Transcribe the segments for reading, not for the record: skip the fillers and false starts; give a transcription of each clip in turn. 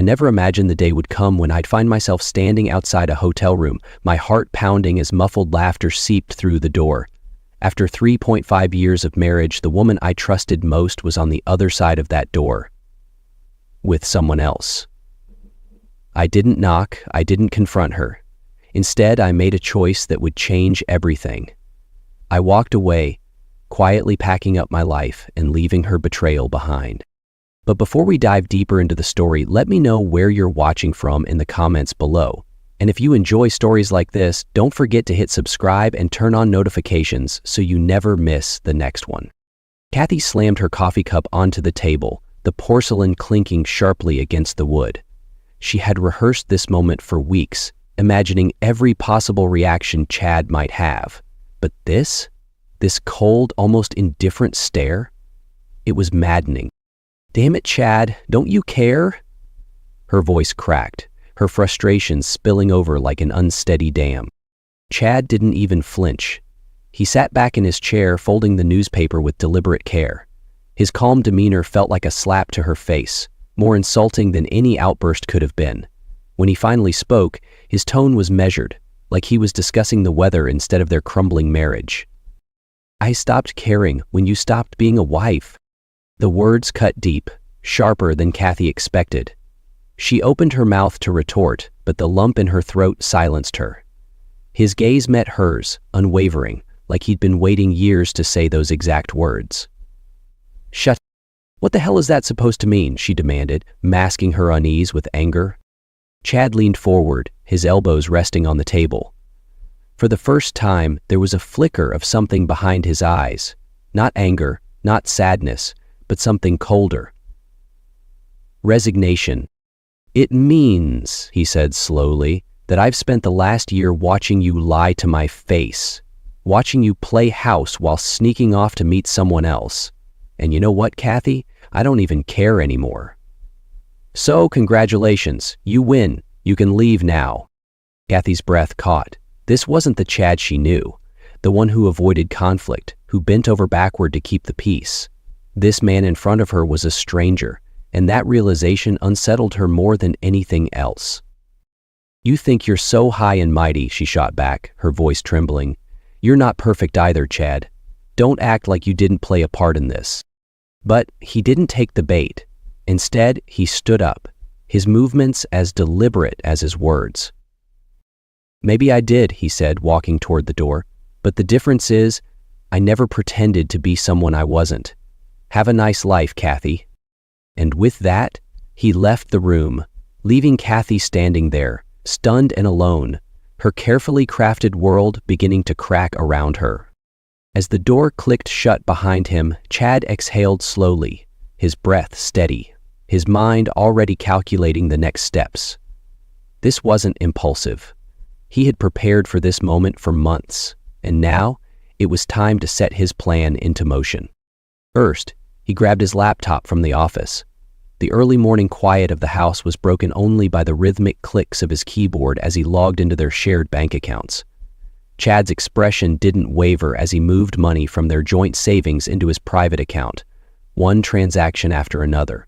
never imagined the day would come when I'd find myself standing outside a hotel room, my heart pounding as muffled laughter seeped through the door. After 3.5 years of marriage, the woman I trusted most was on the other side of that door. With someone else. I didn't knock, I didn't confront her. Instead, I made a choice that would change everything. I walked away, quietly packing up my life and leaving her betrayal behind. But before we dive deeper into the story, let me know where you're watching from in the comments below. And if you enjoy stories like this, don't forget to hit subscribe and turn on notifications so you never miss the next one. Kathy slammed her coffee cup onto the table, the porcelain clinking sharply against the wood. She had rehearsed this moment for weeks, imagining every possible reaction Chad might have. But this cold, almost indifferent stare, it was maddening. "Damn it, Chad, don't you care?" Her voice cracked, her frustration spilling over like an unsteady dam. Chad didn't even flinch. He sat back in his chair, folding the newspaper with deliberate care. His calm demeanor felt like a slap to her face, more insulting than any outburst could have been. When he finally spoke, his tone was measured, like he was discussing the weather instead of their crumbling marriage. "I stopped caring when you stopped being a wife." The words cut deep, sharper than Kathy expected. She opened her mouth to retort, but the lump in her throat silenced her. His gaze met hers, unwavering, like he'd been waiting years to say those exact words. "Shut. What the hell is that supposed to mean?" she demanded, masking her unease with anger. Chad leaned forward, his elbows resting on the table. For the first time, there was a flicker of something behind his eyes. Not anger, not sadness, but something colder. Resignation. "It means," he said slowly, "that I've spent the last year watching you lie to my face, watching you play house while sneaking off to meet someone else. And you know what, Kathy? I don't even care anymore." "So, congratulations, you win. You can leave now." Kathy's breath caught. This wasn't the Chad she knew, the one who avoided conflict, who bent over backward to keep the peace. This man in front of her was a stranger, and that realization unsettled her more than anything else. "You think you're so high and mighty," she shot back, her voice trembling. "You're not perfect either, Chad. Don't act like you didn't play a part in this." But he didn't take the bait. Instead, he stood up, his movements as deliberate as his words. "Maybe I did," he said, walking toward the door. "But the difference is, I never pretended to be someone I wasn't. Have a nice life, Kathy." And with that, he left the room, leaving Kathy standing there, stunned and alone, her carefully crafted world beginning to crack around her. As the door clicked shut behind him, Chad exhaled slowly, his breath steady, his mind already calculating the next steps. This wasn't impulsive. He had prepared for this moment for months, and now it was time to set his plan into motion. First, he grabbed his laptop from the office. The early morning quiet of the house was broken only by the rhythmic clicks of his keyboard as he logged into their shared bank accounts. Chad's expression didn't waver as he moved money from their joint savings into his private account, one transaction after another.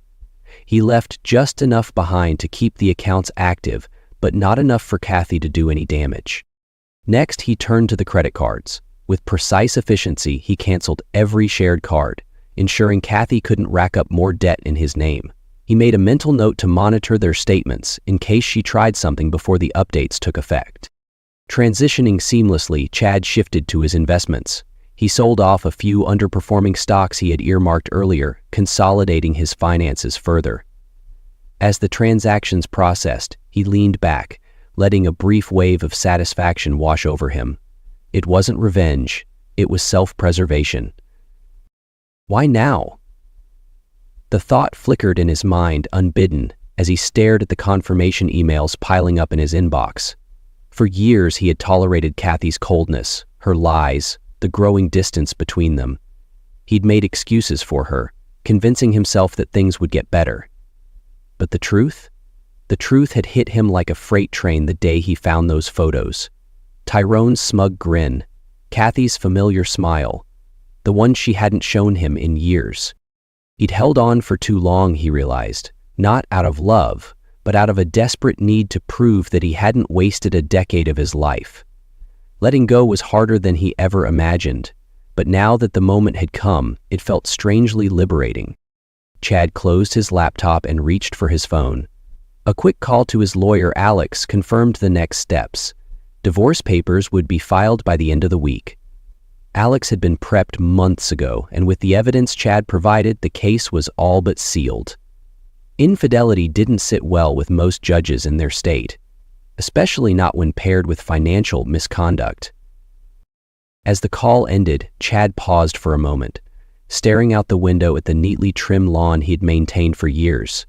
He left just enough behind to keep the accounts active, but not enough for Kathy to do any damage. Next, he turned to the credit cards. With precise efficiency, he canceled every shared card, ensuring Kathy couldn't rack up more debt in his name. He made a mental note to monitor their statements in case she tried something before the updates took effect. Transitioning seamlessly, Chad shifted to his investments. He sold off a few underperforming stocks he had earmarked earlier, consolidating his finances further. As the transactions processed, he leaned back, letting a brief wave of satisfaction wash over him. It wasn't revenge, it was self-preservation. Why now? The thought flickered in his mind unbidden as he stared at the confirmation emails piling up in his inbox. For years he had tolerated Kathy's coldness, her lies, the growing distance between them. He'd made excuses for her, convincing himself that things would get better. But the truth? The truth had hit him like a freight train the day he found those photos. Tyrone's smug grin, Kathy's familiar smile, the one she hadn't shown him in years. He'd held on for too long, he realized, not out of love, but out of a desperate need to prove that he hadn't wasted a decade of his life. Letting go was harder than he ever imagined, but now that the moment had come, it felt strangely liberating. Chad closed his laptop and reached for his phone. A quick call to his lawyer, Alex, confirmed the next steps. Divorce papers would be filed by the end of the week. Alex had been prepped months ago, and with the evidence Chad provided, the case was all but sealed. Infidelity didn't sit well with most judges in their state, especially not when paired with financial misconduct. As the call ended, Chad paused for a moment, staring out the window at the neatly trimmed lawn he'd maintained for years.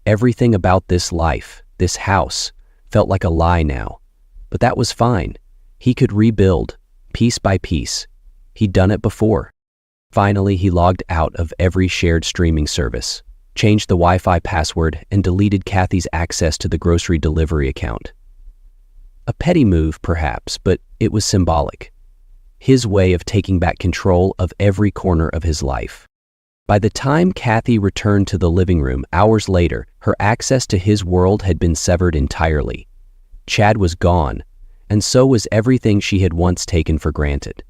Everything about this life, this house, felt like a lie now. But that was fine. He could rebuild, piece by piece. He'd done it before. Finally, he logged out of every shared streaming service, changed the Wi-Fi password, and deleted Kathy's access to the grocery delivery account. A petty move, perhaps, but it was symbolic. His way of taking back control of every corner of his life. By the time Kathy returned to the living room hours later, her access to his world had been severed entirely. Chad was gone, and so was everything she had once taken for granted.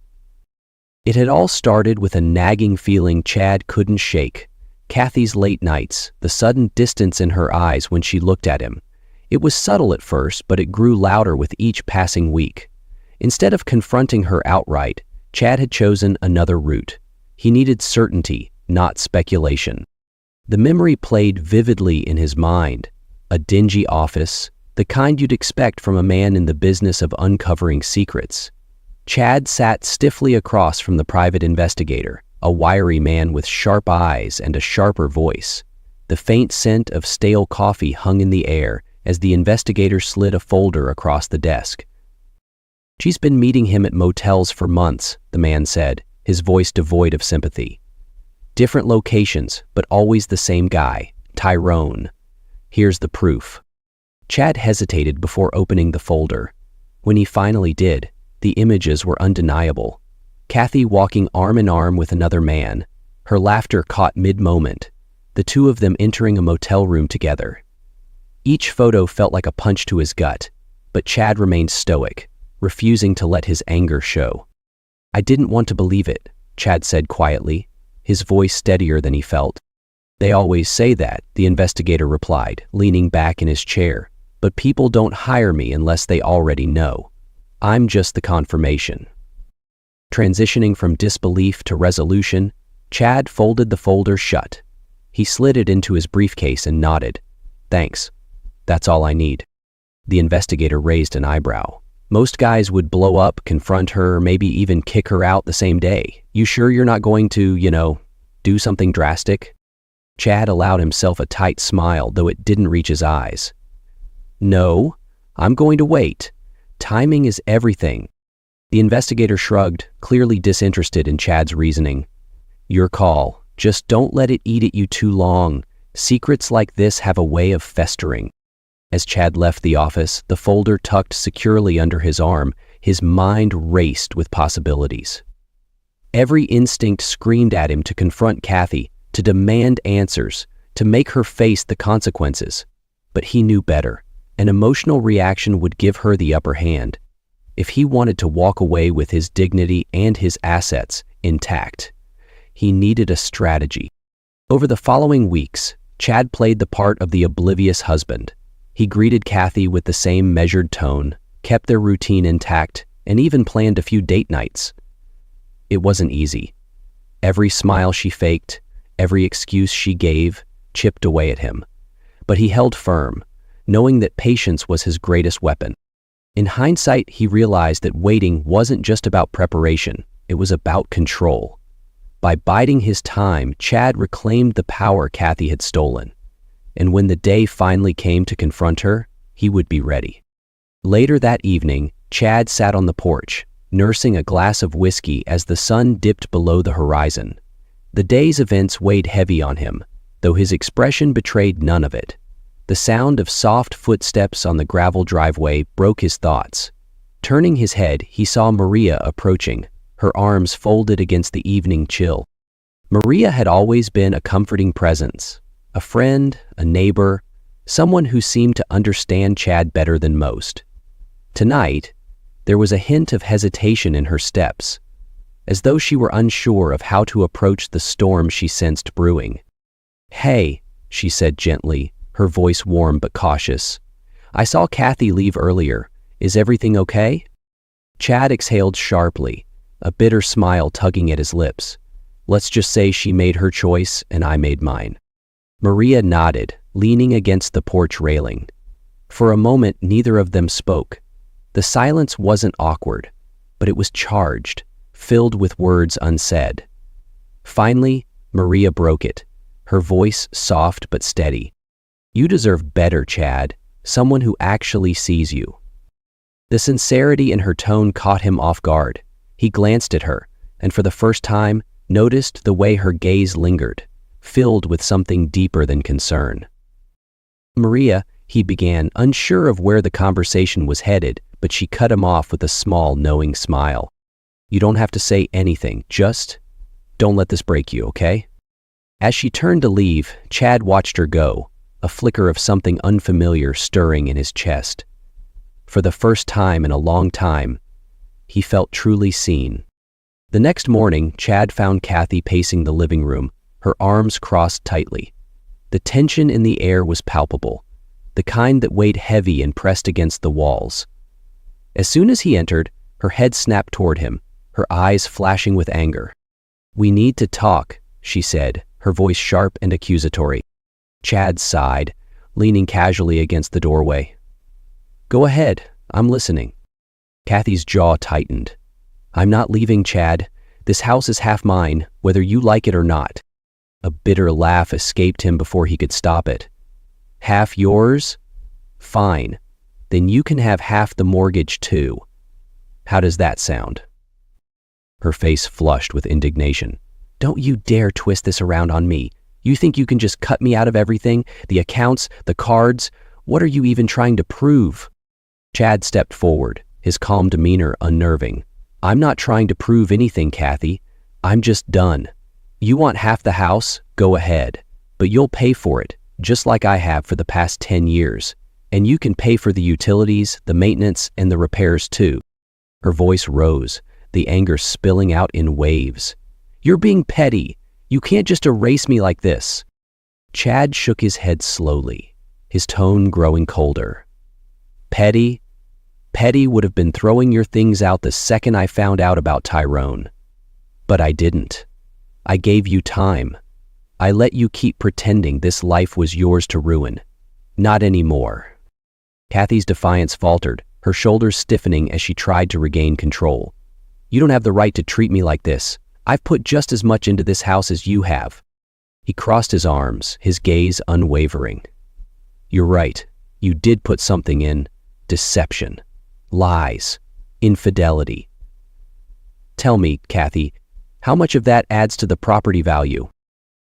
It had all started with a nagging feeling Chad couldn't shake. Kathy's late nights, the sudden distance in her eyes when she looked at him. It was subtle at first, but it grew louder with each passing week. Instead of confronting her outright, Chad had chosen another route. He needed certainty, not speculation. The memory played vividly in his mind. A dingy office, the kind you'd expect from a man in the business of uncovering secrets. Chad sat stiffly across from the private investigator, a wiry man with sharp eyes and a sharper voice. The faint scent of stale coffee hung in the air as the investigator slid a folder across the desk. "She's been meeting him at motels for months," the man said, his voice devoid of sympathy. "Different locations, but always the same guy, Tyrone. Here's the proof." Chad hesitated before opening the folder. When he finally did, the images were undeniable. Kathy walking arm in arm with another man, her laughter caught mid-moment, the two of them entering a motel room together. Each photo felt like a punch to his gut, but Chad remained stoic, refusing to let his anger show. "I didn't want to believe it," Chad said quietly, his voice steadier than he felt. "They always say that," the investigator replied, leaning back in his chair. "But people don't hire me unless they already know. I'm just the confirmation." Transitioning from disbelief to resolution, Chad folded the folder shut. He slid it into his briefcase and nodded. "Thanks. That's all I need." The investigator raised an eyebrow. "Most guys would blow up, confront her, maybe even kick her out the same day. You sure you're not going to, do something drastic?" Chad allowed himself a tight smile, though it didn't reach his eyes. "No, I'm going to wait. Timing is everything." The investigator shrugged, clearly disinterested in Chad's reasoning. "Your call. Just don't let it eat at you too long. Secrets like this have a way of festering." As Chad left the office, the folder tucked securely under his arm, his mind raced with possibilities. Every instinct screamed at him to confront Kathy, to demand answers, to make her face the consequences. But he knew better. An emotional reaction would give her the upper hand. If he wanted to walk away with his dignity and his assets intact, he needed a strategy. Over the following weeks, Chad played the part of the oblivious husband. He greeted Kathy with the same measured tone, kept their routine intact, and even planned a few date nights. It wasn't easy. Every smile she faked, every excuse she gave, chipped away at him. But he held firm, knowing that patience was his greatest weapon. In hindsight, he realized that waiting wasn't just about preparation, it was about control. By biding his time, Chad reclaimed the power Kathy had stolen. And when the day finally came to confront her, he would be ready. Later that evening, Chad sat on the porch, nursing a glass of whiskey as the sun dipped below the horizon. The day's events weighed heavy on him, though his expression betrayed none of it. The sound of soft footsteps on the gravel driveway broke his thoughts. Turning his head, he saw Maria approaching, her arms folded against the evening chill. Maria had always been a comforting presence, a friend, a neighbor, someone who seemed to understand Chad better than most. Tonight, there was a hint of hesitation in her steps, as though she were unsure of how to approach the storm she sensed brewing. "Hey," she said gently, her voice warm but cautious. "I saw Kathy leave earlier. Is everything okay?" Chad exhaled sharply, a bitter smile tugging at his lips. "Let's just say she made her choice and I made mine." Maria nodded, leaning against the porch railing. For a moment, neither of them spoke. The silence wasn't awkward, but it was charged, filled with words unsaid. Finally, Maria broke it, her voice soft but steady. "You deserve better, Chad, someone who actually sees you." The sincerity in her tone caught him off guard. He glanced at her, and for the first time, noticed the way her gaze lingered, filled with something deeper than concern. "Maria," he began, unsure of where the conversation was headed, but she cut him off with a small, knowing smile. "You don't have to say anything, just don't let this break you, okay?" As she turned to leave, Chad watched her go, a flicker of something unfamiliar stirring in his chest. For the first time in a long time, he felt truly seen. The next morning, Chad found Kathy pacing the living room, her arms crossed tightly. The tension in the air was palpable, the kind that weighed heavy and pressed against the walls. As soon as he entered, her head snapped toward him, her eyes flashing with anger. "We need to talk," she said, her voice sharp and accusatory. Chad sighed, leaning casually against the doorway. "Go ahead, I'm listening." Kathy's jaw tightened. "I'm not leaving, Chad. This house is half mine, whether you like it or not." A bitter laugh escaped him before he could stop it. "Half yours? Fine. Then you can have half the mortgage too. How does that sound?" Her face flushed with indignation. "Don't you dare twist this around on me. You think you can just cut me out of everything? The accounts, the cards? What are you even trying to prove?" Chad stepped forward, his calm demeanor unnerving. "I'm not trying to prove anything, Kathy. I'm just done. You want half the house? Go ahead. But you'll pay for it, just like I have for the past 10 years. And you can pay for the utilities, the maintenance, and the repairs too." Her voice rose, the anger spilling out in waves. "You're being petty. You can't just erase me like this." Chad shook his head slowly, his tone growing colder. "Petty? Petty would have been throwing your things out the second I found out about Tyrone. But I didn't. I gave you time. I let you keep pretending this life was yours to ruin. Not anymore." Kathy's defiance faltered, her shoulders stiffening as she tried to regain control. "You don't have the right to treat me like this. I've put just as much into this house as you have." He crossed his arms, his gaze unwavering. "You're right. You did put something in. Deception. Lies. Infidelity. Tell me, Kathy, how much of that adds to the property value?"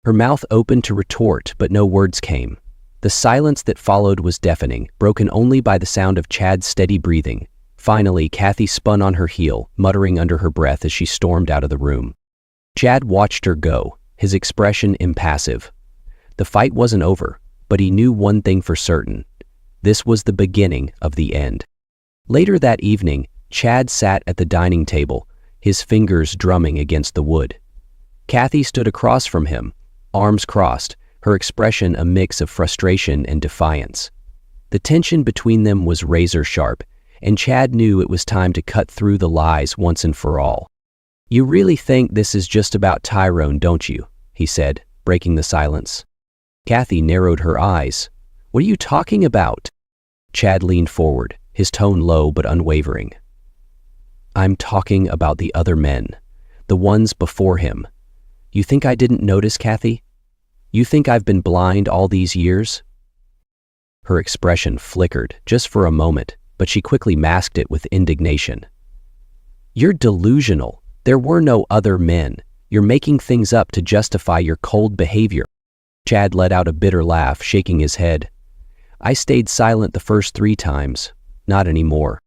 Her mouth opened to retort, but no words came. The silence that followed was deafening, broken only by the sound of Chad's steady breathing. Finally, Kathy spun on her heel, muttering under her breath as she stormed out of the room. Chad watched her go, his expression impassive. The fight wasn't over, but he knew one thing for certain. This was the beginning of the end. Later that evening, Chad sat at the dining table, his fingers drumming against the wood. Kathy stood across from him, arms crossed, her expression a mix of frustration and defiance. The tension between them was razor sharp, and Chad knew it was time to cut through the lies once and for all. "You really think this is just about Tyrone, don't you?" he said, breaking the silence. Kathy narrowed her eyes. "What are you talking about?" Chad leaned forward, his tone low but unwavering. "I'm talking about the other men, the ones before him. You think I didn't notice, Kathy? You think I've been blind all these years?" Her expression flickered, just for a moment, but she quickly masked it with indignation. "You're delusional. There were no other men. You're making things up to justify your cold behavior." Chad let out a bitter laugh, shaking his head. "I stayed silent the first 3 times. Not anymore."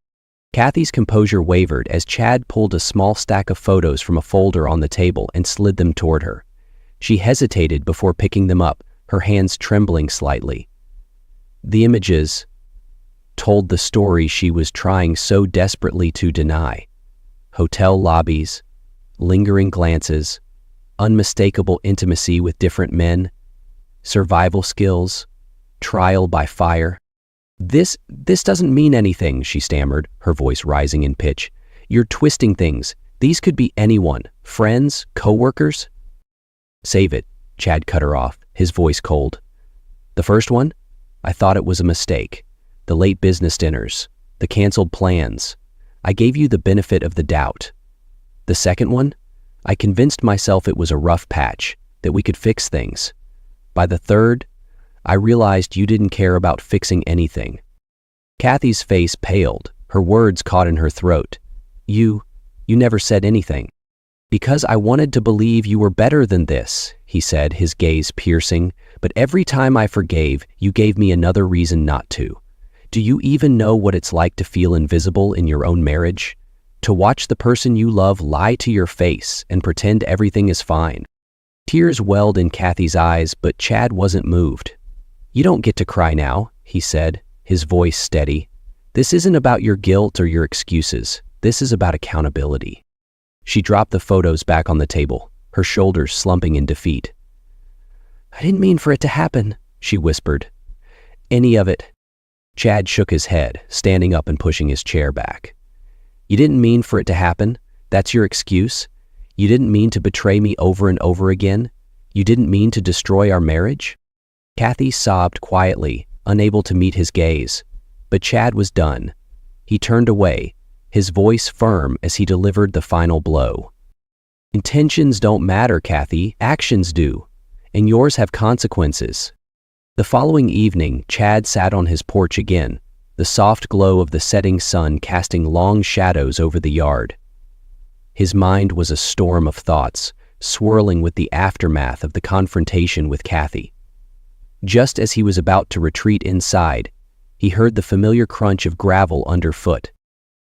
Kathy's composure wavered as Chad pulled a small stack of photos from a folder on the table and slid them toward her. She hesitated before picking them up, her hands trembling slightly. The images told the story she was trying so desperately to deny. Hotel lobbies, lingering glances, unmistakable intimacy with different men, survival skills, trial by fire. This doesn't mean anything, she stammered, her voice rising in pitch. You're twisting things. These could be anyone, friends, co-workers. Save it, Chad cut her off, his voice cold. The first one? I thought it was a mistake. The late business dinners, the canceled plans. I gave you the benefit of the doubt. The second one? I convinced myself it was a rough patch, that we could fix things. By the third, I realized you didn't care about fixing anything. Kathy's face paled, her words caught in her throat. You never said anything. Because I wanted to believe you were better than this, he said, his gaze piercing, but every time I forgave, you gave me another reason not to. Do you even know what it's like to feel invisible in your own marriage? To watch the person you love lie to your face and pretend everything is fine. Tears welled in Kathy's eyes, but Chad wasn't moved. You don't get to cry now, he said, his voice steady. This isn't about your guilt or your excuses. This is about accountability. She dropped the photos back on the table, her shoulders slumping in defeat. I didn't mean for it to happen, she whispered. Any of it. Chad shook his head, standing up and pushing his chair back. You didn't mean for it to happen? That's your excuse? You didn't mean to betray me over and over again? You didn't mean to destroy our marriage? Kathy sobbed quietly, unable to meet his gaze. But Chad was done. He turned away, his voice firm as he delivered the final blow. Intentions don't matter, Kathy. Actions do. And yours have consequences. The following evening, Chad sat on his porch again, the soft glow of the setting sun casting long shadows over the yard. His mind was a storm of thoughts, swirling with the aftermath of the confrontation with Kathy. Just as he was about to retreat inside, he heard the familiar crunch of gravel underfoot.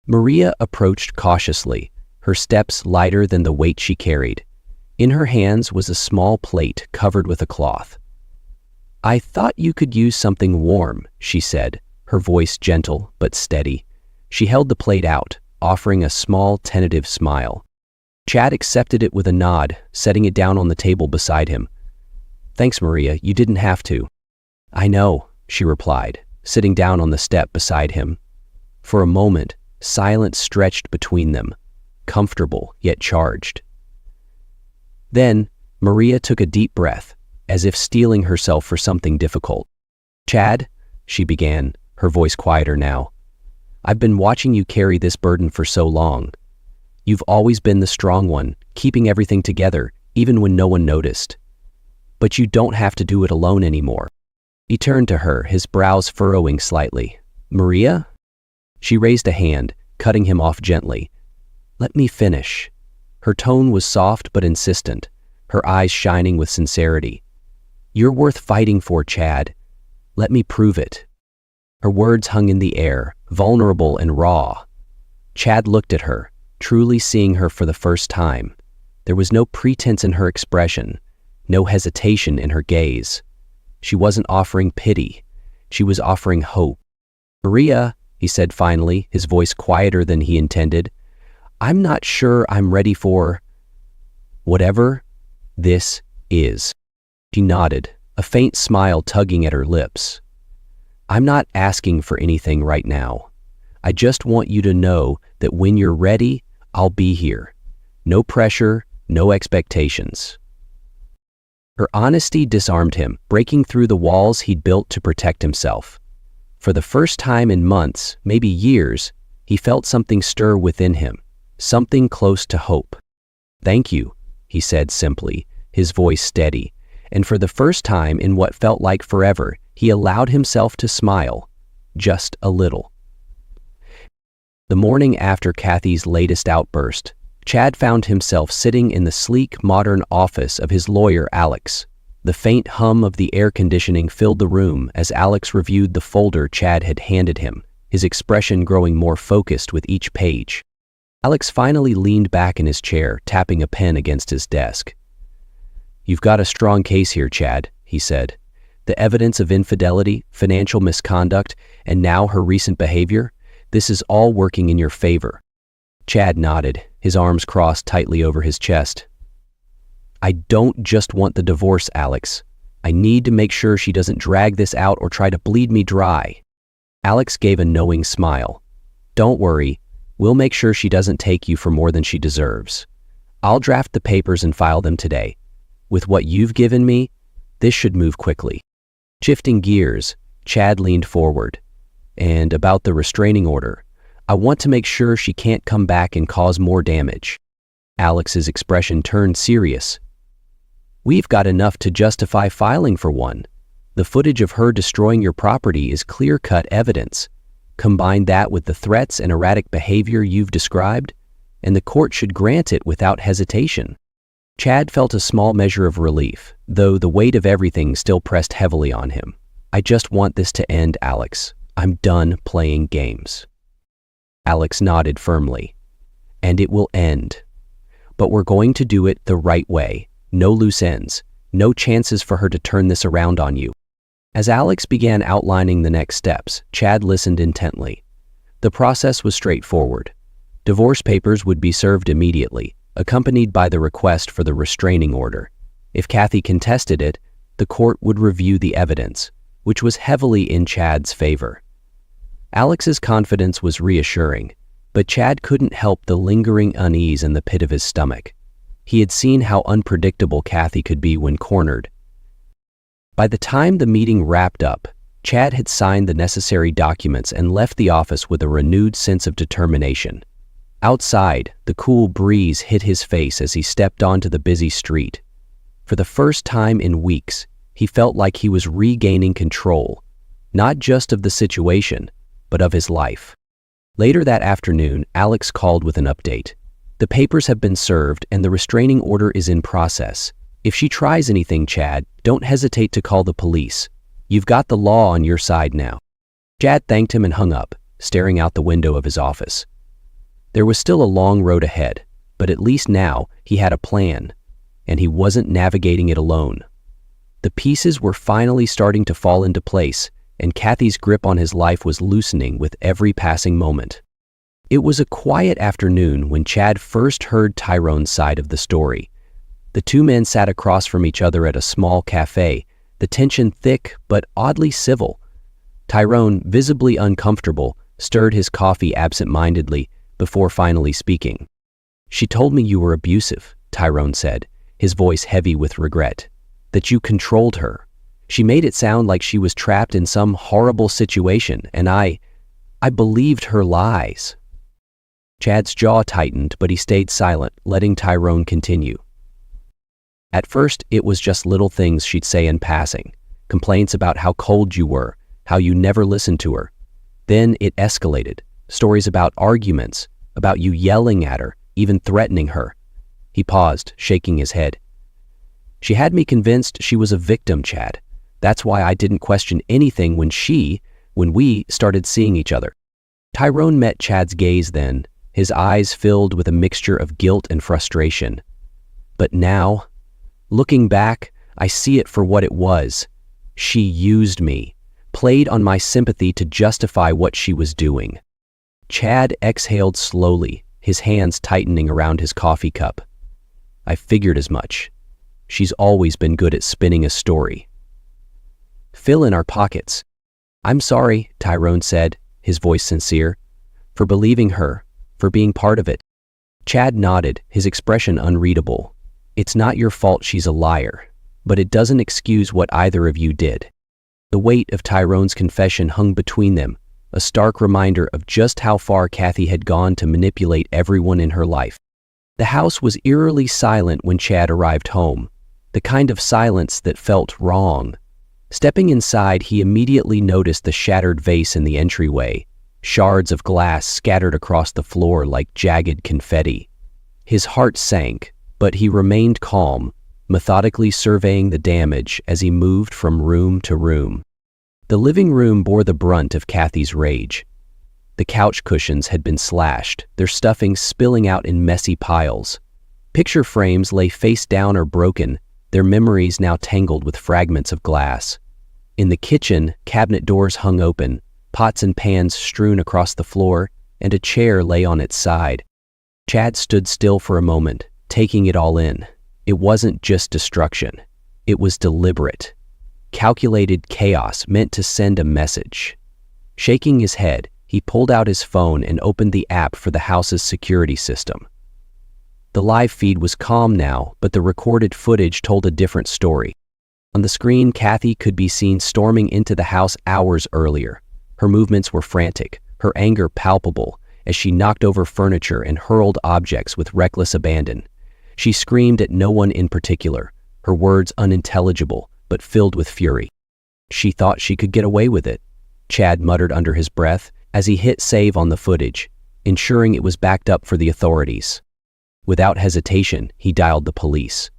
Maria approached cautiously, her steps lighter than the weight she carried. In her hands was a small plate covered with a cloth. I thought you could use something warm, she said, her voice gentle but steady. She held the plate out, offering a small, tentative smile. Chad accepted it with a nod, setting it down on the table beside him. Thanks, Maria, you didn't have to. I know, she replied, sitting down on the step beside him. For a moment, silence stretched between them, comfortable yet charged. Then, Maria took a deep breath, as if steeling herself for something difficult. Chad, she began, her voice quieter now. I've been watching you carry this burden for so long. You've always been the strong one, keeping everything together, even when no one noticed. But you don't have to do it alone anymore. He turned to her, his brows furrowing slightly. Maria? She raised a hand, cutting him off gently. Let me finish. Her tone was soft but insistent, her eyes shining with sincerity. You're worth fighting for, Chad. Let me prove it. Her words hung in the air, vulnerable and raw. Chad looked at her, truly seeing her for the first time. There was no pretense in her expression, no hesitation in her gaze. She wasn't offering pity. She was offering hope. Maria, he said finally, his voice quieter than he intended, I'm not sure I'm ready for whatever this is. She nodded, a faint smile tugging at her lips. I'm not asking for anything right now. I just want you to know that when you're ready, I'll be here. No pressure, no expectations. Her honesty disarmed him, breaking through the walls he'd built to protect himself. For the first time in months, maybe years, he felt something stir within him, something close to hope. Thank you, he said simply, his voice steady, and for the first time in what felt like forever, he allowed himself to smile, just a little. The morning after Kathy's latest outburst, Chad found himself sitting in the sleek, modern office of his lawyer, Alex. The faint hum of the air conditioning filled the room as Alex reviewed the folder Chad had handed him, his expression growing more focused with each page. Alex finally leaned back in his chair, tapping a pen against his desk. You've got a strong case here, Chad, he said. The evidence of infidelity, financial misconduct, and now her recent behavior, this is all working in your favor. Chad nodded, his arms crossed tightly over his chest. I don't just want the divorce, Alex. I need to make sure she doesn't drag this out or try to bleed me dry. Alex gave a knowing smile. Don't worry, we'll make sure she doesn't take you for more than she deserves. I'll draft the papers and file them today. With what you've given me, this should move quickly. Shifting gears, Chad leaned forward. And about the restraining order, I want to make sure she can't come back and cause more damage. Alex's expression turned serious. We've got enough to justify filing for one. The footage of her destroying your property is clear-cut evidence. Combine that with the threats and erratic behavior you've described, and the court should grant it without hesitation. Chad felt a small measure of relief, though the weight of everything still pressed heavily on him. I just want this to end, Alex. I'm done playing games. Alex nodded firmly. And it will end. But we're going to do it the right way. No loose ends. No chances for her to turn this around on you. As Alex began outlining the next steps, Chad listened intently. The process was straightforward. Divorce papers would be served immediately, accompanied by the request for the restraining order. If Kathy contested it, the court would review the evidence, which was heavily in Chad's favor. Alex's confidence was reassuring, but Chad couldn't help the lingering unease in the pit of his stomach. He had seen how unpredictable Kathy could be when cornered. By the time the meeting wrapped up, Chad had signed the necessary documents and left the office with a renewed sense of determination. Outside, the cool breeze hit his face as he stepped onto the busy street. For the first time in weeks, he felt like he was regaining control, not just of the situation, but of his life. Later that afternoon, Alex called with an update. The papers have been served and the restraining order is in process. If she tries anything, Chad, don't hesitate to call the police. You've got the law on your side now. Chad thanked him and hung up, staring out the window of his office. There was still a long road ahead, but at least now he had a plan, and he wasn't navigating it alone. The pieces were finally starting to fall into place, and Kathy's grip on his life was loosening with every passing moment. It was a quiet afternoon when Chad first heard Tyrone's side of the story. The two men sat across from each other at a small cafe, the tension thick but oddly civil. Tyrone, visibly uncomfortable, stirred his coffee absent-mindedly before finally speaking. She told me you were abusive, Tyrone said, his voice heavy with regret. That you controlled her. She made it sound like she was trapped in some horrible situation, and I believed her lies. Chad's jaw tightened, but he stayed silent, letting Tyrone continue. At first, it was just little things she'd say in passing. Complaints about how cold you were, how you never listened to her. Then it escalated. Stories about arguments, about you yelling at her, even threatening her. He paused, shaking his head. She had me convinced she was a victim, Chad. That's why I didn't question anything when we started seeing each other. Tyrone met Chad's gaze then, his eyes filled with a mixture of guilt and frustration. But now, looking back, I see it for what it was. She used me, played on my sympathy to justify what she was doing. Chad exhaled slowly, his hands tightening around his coffee cup. I figured as much. She's always been good at spinning a story. Fill in our pockets. I'm sorry, Tyrone said, his voice sincere, for believing her, for being part of it. Chad nodded, his expression unreadable. It's not your fault she's a liar, but it doesn't excuse what either of you did. The weight of Tyrone's confession hung between them, a stark reminder of just how far Kathy had gone to manipulate everyone in her life. The house was eerily silent when Chad arrived home, the kind of silence that felt wrong. Stepping inside, he immediately noticed the shattered vase in the entryway, shards of glass scattered across the floor like jagged confetti. His heart sank, but he remained calm, methodically surveying the damage as he moved from room to room. The living room bore the brunt of Kathy's rage. The couch cushions had been slashed, their stuffing spilling out in messy piles. Picture frames lay face down or broken, their memories now tangled with fragments of glass. In the kitchen, cabinet doors hung open, pots and pans strewn across the floor, and a chair lay on its side. Chad stood still for a moment, taking it all in. It wasn't just destruction. It was deliberate. Calculated chaos meant to send a message. Shaking his head, he pulled out his phone and opened the app for the house's security system. The live feed was calm now, but the recorded footage told a different story. On the screen, Kathy could be seen storming into the house hours earlier. Her movements were frantic, her anger palpable, as she knocked over furniture and hurled objects with reckless abandon. She screamed at no one in particular, her words unintelligible, but filled with fury. She thought she could get away with it, Chad muttered under his breath as he hit save on the footage, ensuring it was backed up for the authorities. Without hesitation, he dialed the police.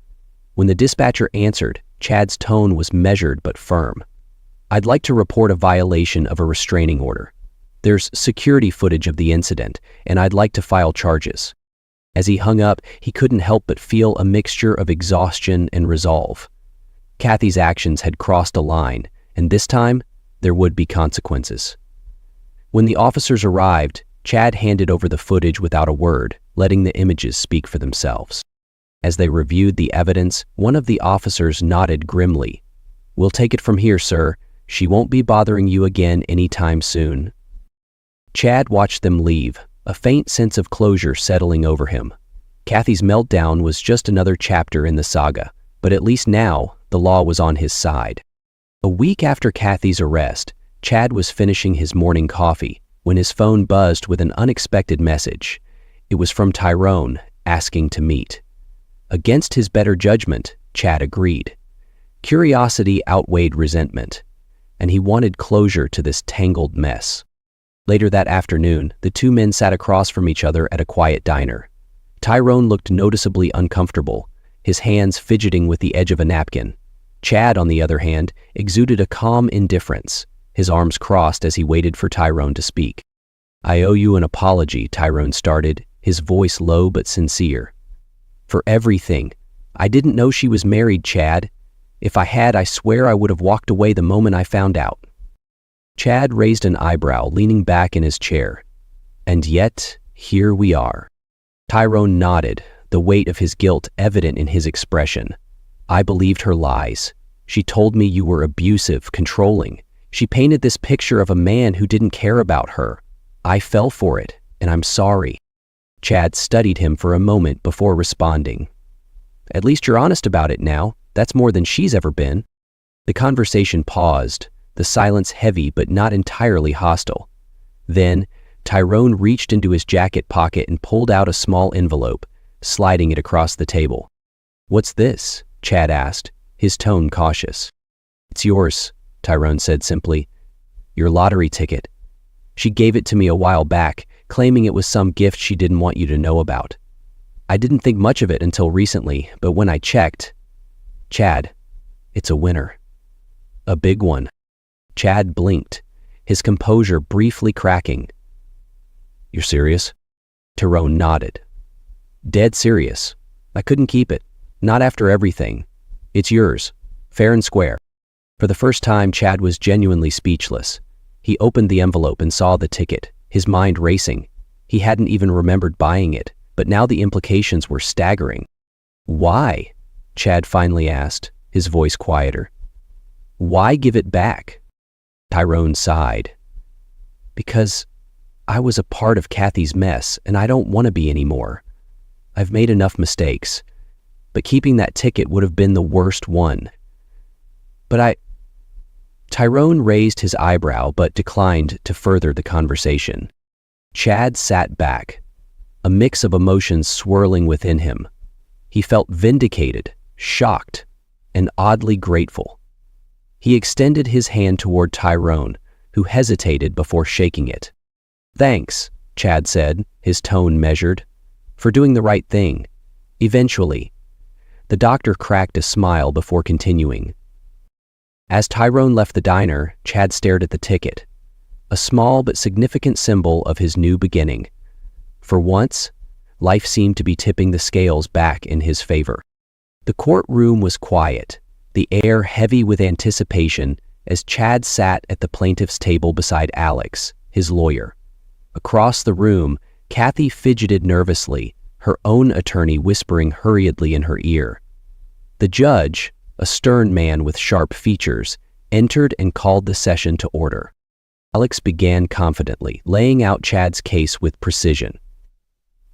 When the dispatcher answered, Chad's tone was measured but firm. "I'd like to report a violation of a restraining order. There's security footage of the incident, and I'd like to file charges." As he hung up, he couldn't help but feel a mixture of exhaustion and resolve. Kathy's actions had crossed a line, and this time, there would be consequences. When the officers arrived, Chad handed over the footage without a word, letting the images speak for themselves. As they reviewed the evidence, one of the officers nodded grimly. "We'll take it from here, sir. She won't be bothering you again anytime soon." Chad watched them leave, a faint sense of closure settling over him. Kathy's meltdown was just another chapter in the saga, but at least now, the law was on his side. A week after Kathy's arrest, Chad was finishing his morning coffee when his phone buzzed with an unexpected message. It was from Tyrone, asking to meet. Against his better judgment, Chad agreed. Curiosity outweighed resentment, and he wanted closure to this tangled mess. Later that afternoon, the two men sat across from each other at a quiet diner. Tyrone looked noticeably uncomfortable, his hands fidgeting with the edge of a napkin. Chad, on the other hand, exuded a calm indifference, his arms crossed as he waited for Tyrone to speak. "I owe you an apology," Tyrone started, his voice low but sincere. "For everything. I didn't know she was married, Chad. If I had, I swear I would have walked away the moment I found out." Chad raised an eyebrow, leaning back in his chair. "And yet, here we are." Tyrone nodded, the weight of his guilt evident in his expression. "I believed her lies. She told me you were abusive, controlling. She painted this picture of a man who didn't care about her. I fell for it, and I'm sorry." Chad studied him for a moment before responding. "At least you're honest about it now. That's more than she's ever been." The conversation paused, the silence heavy but not entirely hostile. Then, Tyrone reached into his jacket pocket and pulled out a small envelope, sliding it across the table. "What's this?" Chad asked, his tone cautious. "It's yours," Tyrone said simply. "Your lottery ticket. She gave it to me a while back, claiming it was some gift she didn't want you to know about. I didn't think much of it until recently, but when I checked... Chad, it's a winner. A big one." Chad blinked, his composure briefly cracking. "You're serious?" Tyrone nodded. "Dead serious. I couldn't keep it. Not after everything. It's yours, fair and square." For the first time, Chad was genuinely speechless. He opened the envelope and saw the ticket, his mind racing. He hadn't even remembered buying it, but now the implications were staggering. "Why?" Chad finally asked, his voice quieter. "Why give it back?" Tyrone sighed. "Because I was a part of Kathy's mess, and I don't want to be anymore. I've made enough mistakes, but keeping that ticket would have been the worst one. But Tyrone raised his eyebrow but declined to further the conversation. Chad sat back, a mix of emotions swirling within him. He felt vindicated, shocked, and oddly grateful. He extended his hand toward Tyrone, who hesitated before shaking it. "Thanks," Chad said, his tone measured, "for doing the right thing. Eventually." The doctor cracked a smile before continuing. As Tyrone left the diner, Chad stared at the ticket, a small but significant symbol of his new beginning. For once, life seemed to be tipping the scales back in his favor. The courtroom was quiet, the air heavy with anticipation as Chad sat at the plaintiff's table beside Alex, his lawyer. Across the room, Kathy fidgeted nervously, her own attorney whispering hurriedly in her ear. The judge, a stern man with sharp features, entered and called the session to order. Alex began confidently, laying out Chad's case with precision.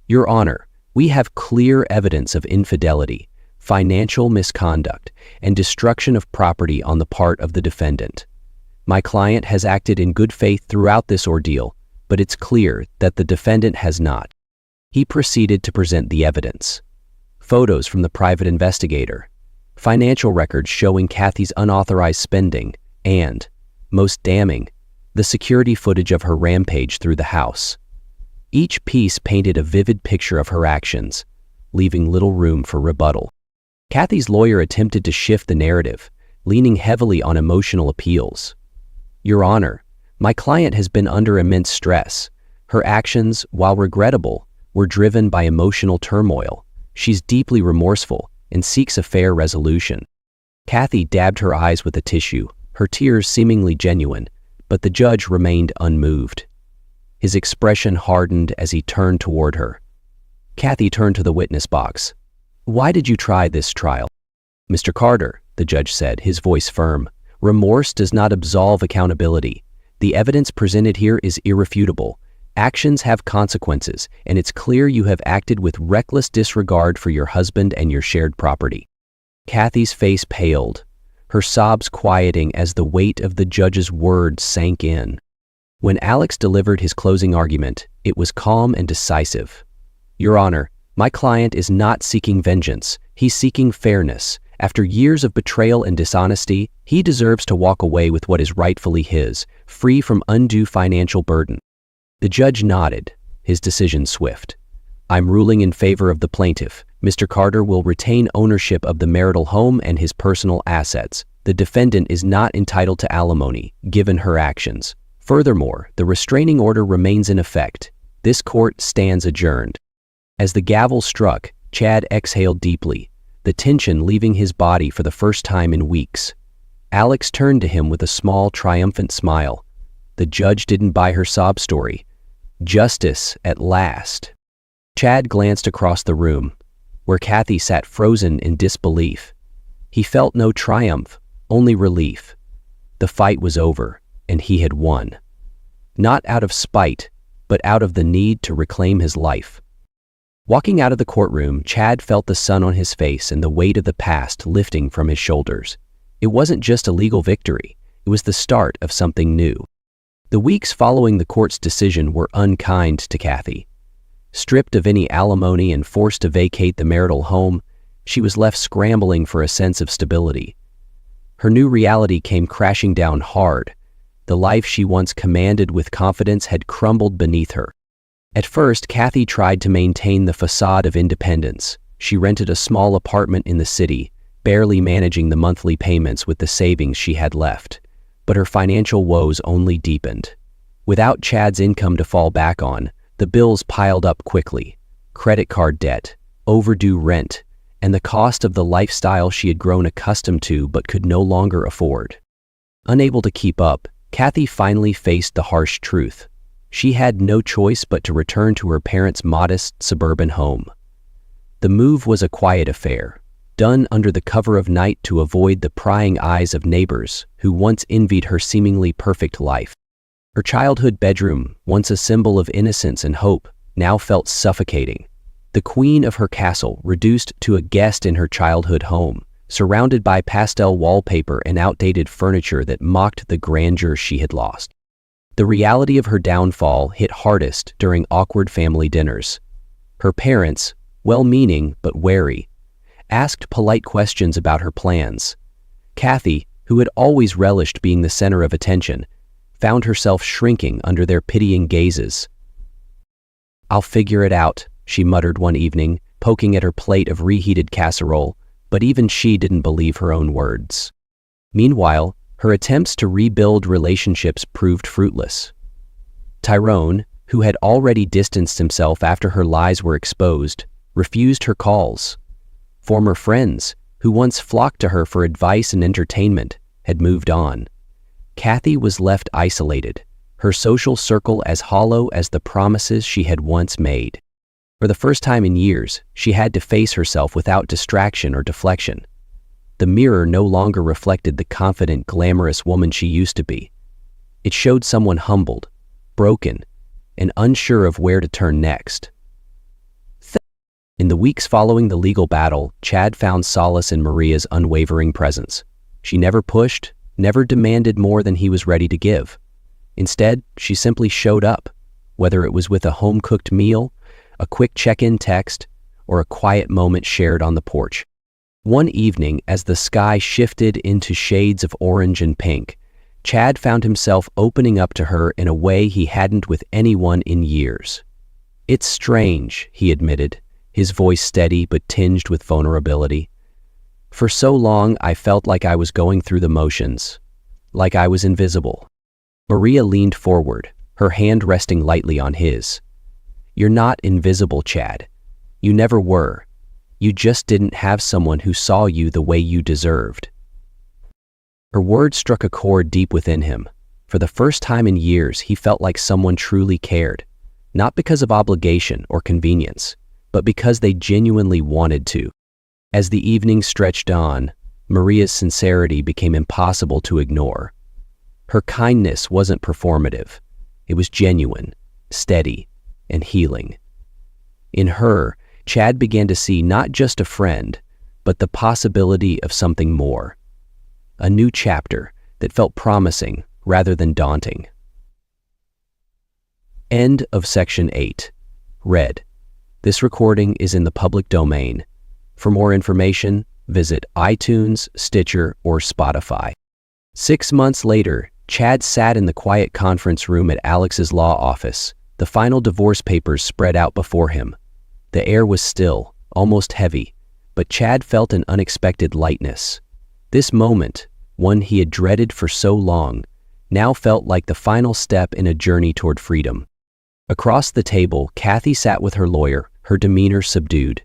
"Your Honor, we have clear evidence of infidelity, financial misconduct, and destruction of property on the part of the defendant. My client has acted in good faith throughout this ordeal, but it's clear that the defendant has not." He proceeded to present the evidence. Photos from the private investigator, financial records showing Kathy's unauthorized spending, and, most damning, the security footage of her rampage through the house. Each piece painted a vivid picture of her actions, leaving little room for rebuttal. Kathy's lawyer attempted to shift the narrative, leaning heavily on emotional appeals. "Your Honor, my client has been under immense stress. Her actions, while regrettable, were driven by emotional turmoil. She's deeply remorseful and seeks a fair resolution." Kathy dabbed her eyes with a tissue, her tears seemingly genuine, but the judge remained unmoved. His expression hardened as he turned toward her. Kathy turned to the witness box. "Why did you try this trial?" "Mr. Carter," the judge said, his voice firm, "remorse does not absolve accountability. The evidence presented here is irrefutable. Actions have consequences, and it's clear you have acted with reckless disregard for your husband and your shared property." Kathy's face paled, her sobs quieting as the weight of the judge's words sank in. When Alex delivered his closing argument, it was calm and decisive. "Your Honor, my client is not seeking vengeance. He's seeking fairness. After years of betrayal and dishonesty, he deserves to walk away with what is rightfully his, free from undue financial burden." The judge nodded, his decision swift. "I'm ruling in favor of the plaintiff. Mr. Carter will retain ownership of the marital home and his personal assets. The defendant is not entitled to alimony, given her actions. Furthermore, the restraining order remains in effect. This court stands adjourned." As the gavel struck, Chad exhaled deeply, the tension leaving his body for the first time in weeks. Alex turned to him with a small, triumphant smile. The judge didn't buy her sob story. Justice at last. Chad glanced across the room, where Kathy sat frozen in disbelief. He felt no triumph, only relief. The fight was over, and he had won. Not out of spite, but out of the need to reclaim his life. Walking out of the courtroom, Chad felt the sun on his face and the weight of the past lifting from his shoulders. It wasn't just a legal victory, it was the start of something new. The weeks following the court's decision were unkind to Kathy. Stripped of any alimony and forced to vacate the marital home, she was left scrambling for a sense of stability. Her new reality came crashing down hard. The life she once commanded with confidence had crumbled beneath her. At first, Kathy tried to maintain the facade of independence. She rented a small apartment in the city, barely managing the monthly payments with the savings she had left. But her financial woes only deepened. Without Chad's income to fall back on, the bills piled up quickly. Credit card debt, overdue rent, and the cost of the lifestyle she had grown accustomed to but could no longer afford. Unable to keep up, Kathy finally faced the harsh truth. She had no choice but to return to her parents' modest suburban home. The move was a quiet affair, done under the cover of night to avoid the prying eyes of neighbors who once envied her seemingly perfect life. Her childhood bedroom, once a symbol of innocence and hope, now felt suffocating. The queen of her castle reduced to a guest in her childhood home, surrounded by pastel wallpaper and outdated furniture that mocked the grandeur she had lost. The reality of her downfall hit hardest during awkward family dinners. Her parents, well-meaning but wary, asked polite questions about her plans. Kathy, who had always relished being the center of attention, found herself shrinking under their pitying gazes. "I'll figure it out," she muttered one evening, poking at her plate of reheated casserole, but even she didn't believe her own words. Meanwhile, her attempts to rebuild relationships proved fruitless. Tyrone, who had already distanced himself after her lies were exposed, refused her calls. Former friends, who once flocked to her for advice and entertainment, had moved on. Kathy was left isolated, her social circle as hollow as the promises she had once made. For the first time in years, she had to face herself without distraction or deflection. The mirror no longer reflected the confident, glamorous woman she used to be. It showed someone humbled, broken, and unsure of where to turn next. In the weeks following the legal battle, Chad found solace in Maria's unwavering presence. She never pushed, never demanded more than he was ready to give. Instead, she simply showed up, whether it was with a home-cooked meal, a quick check-in text, or a quiet moment shared on the porch. One evening, as the sky shifted into shades of orange and pink, Chad found himself opening up to her in a way he hadn't with anyone in years. "It's strange," he admitted, his voice steady but tinged with vulnerability. "For so long, I felt like I was going through the motions, like I was invisible." Maria leaned forward, her hand resting lightly on his. "You're not invisible, Chad. You never were. You just didn't have someone who saw you the way you deserved." Her words struck a chord deep within him. For the first time in years, he felt like someone truly cared, not because of obligation or convenience, but because they genuinely wanted to. As the evening stretched on, Maria's sincerity became impossible to ignore. Her kindness wasn't performative. It was genuine, steady, and healing. In her, Chad began to see not just a friend, but the possibility of something more. A new chapter that felt promising rather than daunting. End of section 8. Read. This recording is in the public domain. For more information, visit iTunes, Stitcher, or Spotify. 6 months later, Chad sat in the quiet conference room at Alex's law office, the final divorce papers spread out before him. The air was still, almost heavy, but Chad felt an unexpected lightness. This moment, one he had dreaded for so long, now felt like the final step in a journey toward freedom. Across the table, Kathy sat with her lawyer, her demeanor subdued.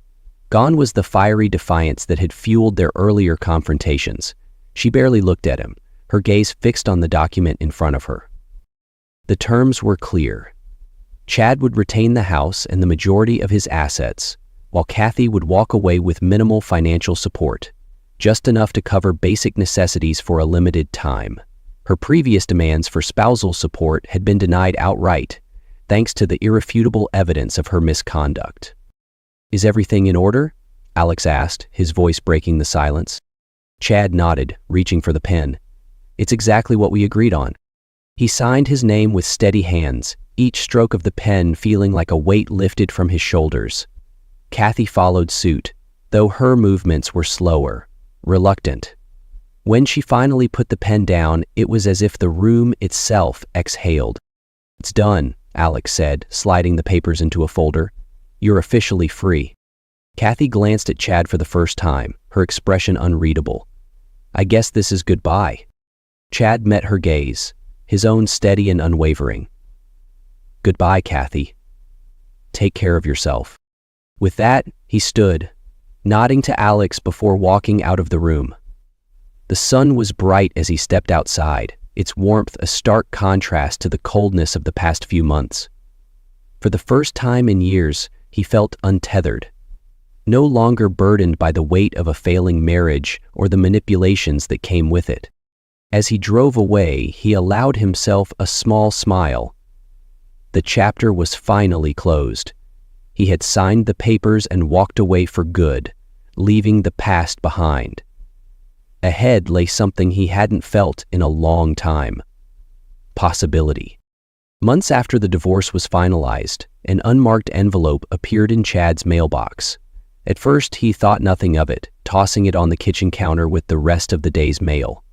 Gone was the fiery defiance that had fueled their earlier confrontations. She barely looked at him, her gaze fixed on the document in front of her. The terms were clear. Chad would retain the house and the majority of his assets, while Kathy would walk away with minimal financial support, just enough to cover basic necessities for a limited time. Her previous demands for spousal support had been denied outright, thanks to the irrefutable evidence of her misconduct. "Is everything in order?" Alex asked, his voice breaking the silence. Chad nodded, reaching for the pen. "It's exactly what we agreed on." He signed his name with steady hands, each stroke of the pen feeling like a weight lifted from his shoulders. Kathy followed suit, though her movements were slower, reluctant. When she finally put the pen down, it was as if the room itself exhaled. "It's done," Alex said, sliding the papers into a folder. "You're officially free." Kathy glanced at Chad for the first time, her expression unreadable. "I guess this is goodbye." Chad met her gaze, his own steady and unwavering. "Goodbye, Kathy. Take care of yourself." With that, he stood, nodding to Alex before walking out of the room. The sun was bright as he stepped outside, its warmth a stark contrast to the coldness of the past few months. For the first time in years, he felt untethered, no longer burdened by the weight of a failing marriage or the manipulations that came with it. As he drove away, he allowed himself a small smile. The chapter was finally closed. He had signed the papers and walked away for good, leaving the past behind. Ahead lay something he hadn't felt in a long time. Possibility. Months after the divorce was finalized, an unmarked envelope appeared in Chad's mailbox. At first, he thought nothing of it, tossing it on the kitchen counter with the rest of the day's mail.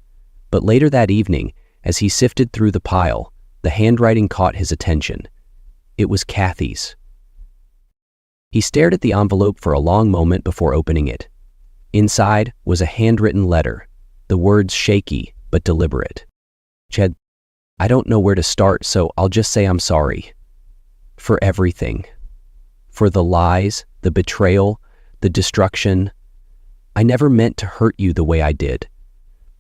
But later that evening, as he sifted through the pile, the handwriting caught his attention. It was Kathy's. He stared at the envelope for a long moment before opening it. Inside was a handwritten letter, the words shaky but deliberate. "Chad, I don't know where to start, so I'll just say I'm sorry. For everything. For the lies, the betrayal, the destruction. I never meant to hurt you the way I did.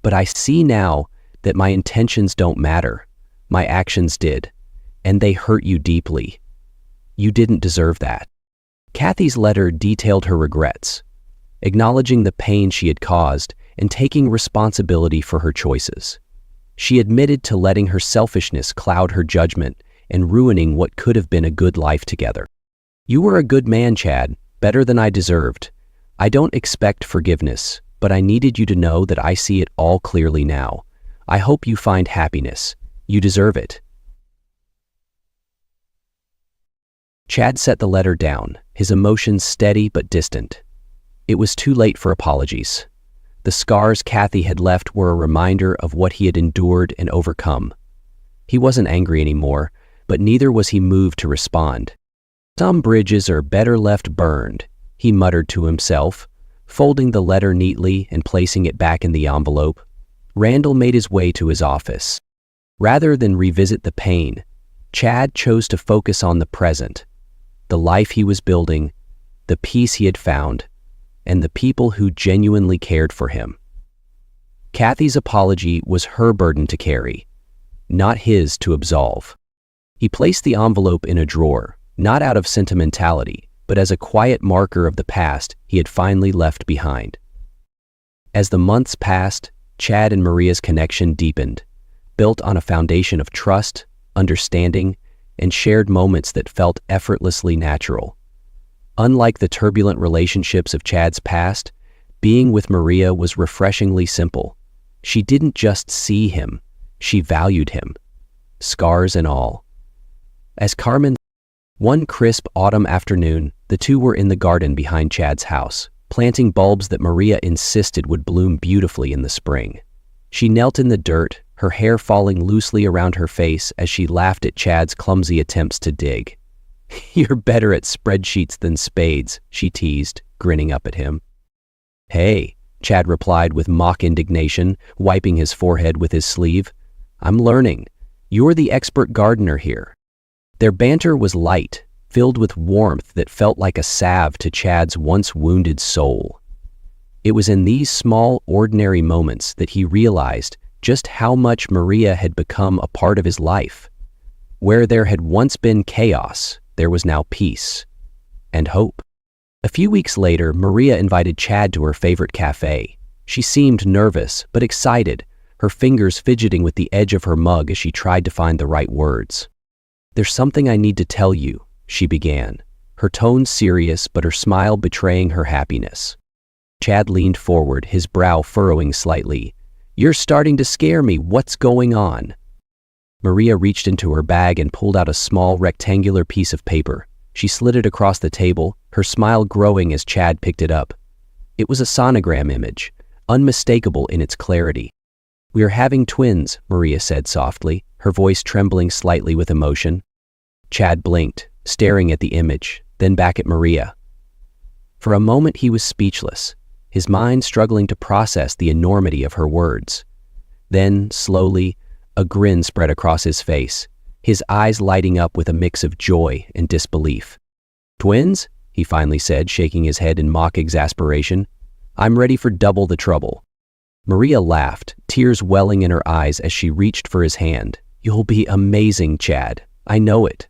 But I see now that my intentions don't matter. My actions did, and they hurt you deeply. You didn't deserve that. Kathy's letter detailed her regrets, acknowledging the pain she had caused and taking responsibility for her choices. She admitted to letting her selfishness cloud her judgment and ruining what could have been a good life together. You were a good man, Chad, better than I deserved. I don't expect forgiveness, but I needed you to know that I see it all clearly now. I hope you find happiness. You deserve it. Chad set the letter down, his emotions steady but distant. It was too late for apologies. The scars Kathy had left were a reminder of what he had endured and overcome. He wasn't angry anymore, but neither was he moved to respond. Some bridges are better left burned, he muttered to himself, folding the letter neatly and placing it back in the envelope. Randall made his way to his office. Rather than revisit the pain, Chad chose to focus on the present, the life he was building, the peace he had found, and the people who genuinely cared for him. Kathy's apology was her burden to carry, not his to absolve. He placed the envelope in a drawer, not out of sentimentality, but as a quiet marker of the past he had finally left behind. As the months passed, Chad and Maria's connection deepened, built on a foundation of trust, understanding, and shared moments that felt effortlessly natural. Unlike the turbulent relationships of Chad's past, being with Maria was refreshingly simple. She didn't just see him, she valued him, scars and all. As Carmen, one crisp autumn afternoon, the two were in the garden behind Chad's house, planting bulbs that Maria insisted would bloom beautifully in the spring. She knelt in the dirt, her hair falling loosely around her face as she laughed at Chad's clumsy attempts to dig. "You're better at spreadsheets than spades," she teased, grinning up at him. "Hey," Chad replied with mock indignation, wiping his forehead with his sleeve. "I'm learning. You're the expert gardener here." Their banter was light, filled with warmth that felt like a salve to Chad's once wounded soul. It was in these small, ordinary moments that he realized just how much Maria had become a part of his life. Where there had once been chaos, there was now peace and hope. A few weeks later, Maria invited Chad to her favorite cafe. She seemed nervous, but excited, her fingers fidgeting with the edge of her mug as she tried to find the right words. "There's something I need to tell you," she began, her tone serious but her smile betraying her happiness. Chad leaned forward, his brow furrowing slightly. "You're starting to scare me. What's going on?" Maria reached into her bag and pulled out a small rectangular piece of paper. She slid it across the table, her smile growing as Chad picked it up. It was a sonogram image, unmistakable in its clarity. "We are having twins," Maria said softly, her voice trembling slightly with emotion. Chad blinked, staring at the image, then back at Maria. For a moment he was speechless, his mind struggling to process the enormity of her words. Then, slowly, a grin spread across his face, his eyes lighting up with a mix of joy and disbelief. "Twins?" he finally said, shaking his head in mock exasperation. "I'm ready for double the trouble." Maria laughed, tears welling in her eyes as she reached for his hand. "You'll be amazing, Chad. I know it."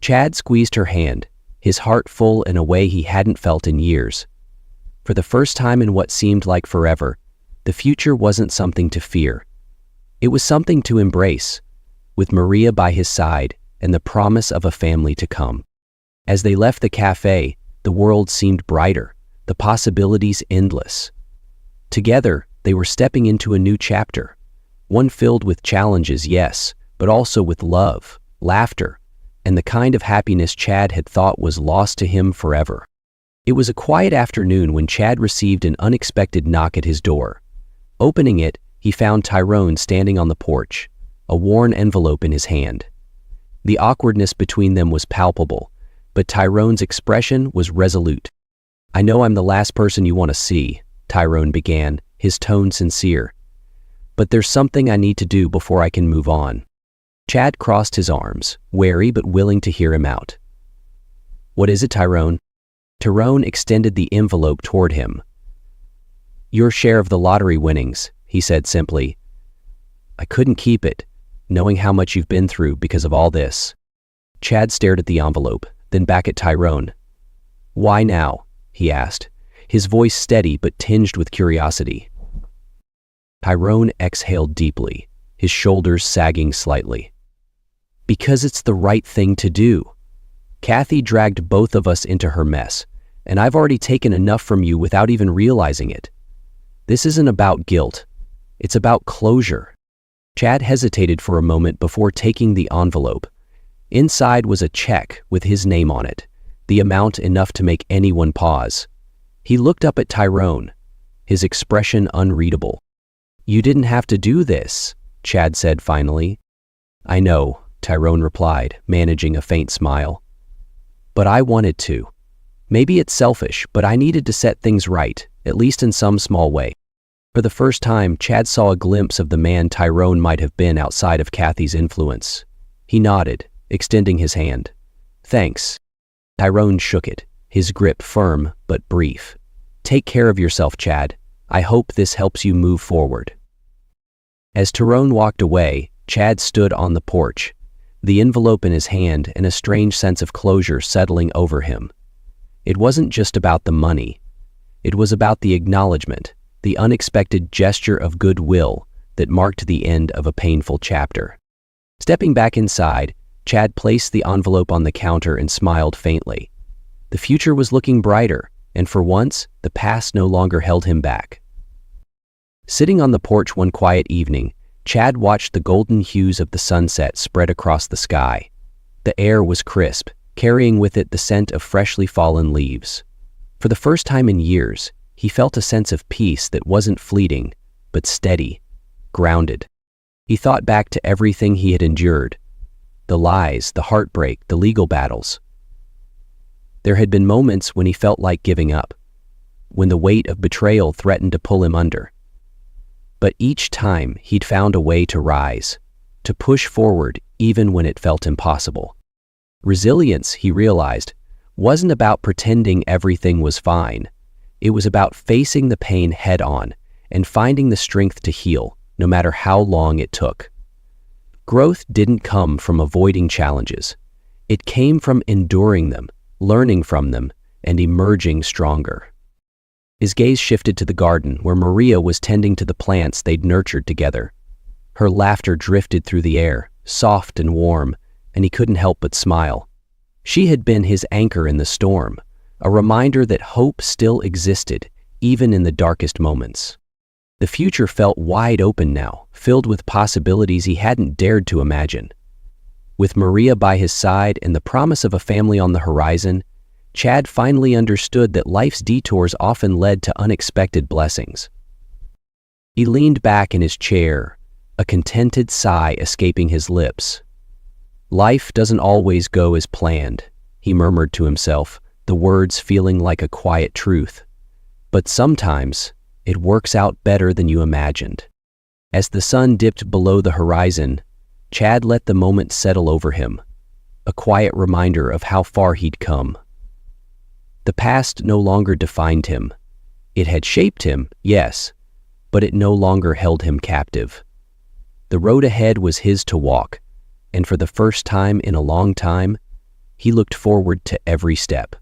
Chad squeezed her hand, his heart full in a way he hadn't felt in years. For the first time in what seemed like forever, the future wasn't something to fear. It was something to embrace, with Maria by his side and the promise of a family to come. As they left the cafe, the world seemed brighter, the possibilities endless. Together, they were stepping into a new chapter, one filled with challenges, yes, but also with love, laughter, and the kind of happiness Chad had thought was lost to him forever. It was a quiet afternoon when Chad received an unexpected knock at his door. Opening it, he found Tyrone standing on the porch, a worn envelope in his hand. The awkwardness between them was palpable, but Tyrone's expression was resolute. "I know I'm the last person you want to see," Tyrone began, his tone sincere. "But there's something I need to do before I can move on." Chad crossed his arms, wary but willing to hear him out. "What is it, Tyrone?" Tyrone extended the envelope toward him. "Your share of the lottery winnings," he said simply. I couldn't keep it, knowing how much you've been through because of all this. Chad stared at the envelope, then back at Tyrone. Why now? He asked, his voice steady but tinged with curiosity. Tyrone exhaled deeply, his shoulders sagging slightly. Because it's the right thing to do. Kathy dragged both of us into her mess, and I've already taken enough from you without even realizing it. This isn't about guilt. It's about closure. Chad hesitated for a moment before taking the envelope. Inside was a check with his name on it, the amount enough to make anyone pause. He looked up at Tyrone, his expression unreadable. You didn't have to do this, Chad said finally. I know, Tyrone replied, managing a faint smile. But I wanted to. Maybe it's selfish, but I needed to set things right, at least in some small way. For the first time, Chad saw a glimpse of the man Tyrone might have been outside of Kathy's influence. He nodded, extending his hand. Thanks. Tyrone shook it, his grip firm but brief. Take care of yourself, Chad. I hope this helps you move forward. As Tyrone walked away, Chad stood on the porch, the envelope in his hand and a strange sense of closure settling over him. It wasn't just about the money. It was about the acknowledgement, the unexpected gesture of goodwill that marked the end of a painful chapter. Stepping back inside, Chad placed the envelope on the counter and smiled faintly. The future was looking brighter, and for once, the past no longer held him back. Sitting on the porch one quiet evening, Chad watched the golden hues of the sunset spread across the sky. The air was crisp, carrying with it the scent of freshly fallen leaves. For the first time in years, he felt a sense of peace that wasn't fleeting, but steady, grounded. He thought back to everything he had endured, the lies, the heartbreak, the legal battles. There had been moments when he felt like giving up, when the weight of betrayal threatened to pull him under. But each time he'd found a way to rise, to push forward even when it felt impossible. Resilience, he realized, wasn't about pretending everything was fine. It was about facing the pain head-on and finding the strength to heal, no matter how long it took. Growth didn't come from avoiding challenges. It came from enduring them, learning from them, and emerging stronger. His gaze shifted to the garden where Maria was tending to the plants they'd nurtured together. Her laughter drifted through the air, soft and warm, and he couldn't help but smile. She had been his anchor in the storm, a reminder that hope still existed, even in the darkest moments. The future felt wide open now, filled with possibilities he hadn't dared to imagine. With Maria by his side and the promise of a family on the horizon, Chad finally understood that life's detours often led to unexpected blessings. He leaned back in his chair, a contented sigh escaping his lips. Life doesn't always go as planned, he murmured to himself, the words feeling like a quiet truth. But sometimes, it works out better than you imagined. As the sun dipped below the horizon, Chad let the moment settle over him, a quiet reminder of how far he'd come. The past no longer defined him. It had shaped him, yes, but it no longer held him captive. The road ahead was his to walk, and for the first time in a long time, he looked forward to every step.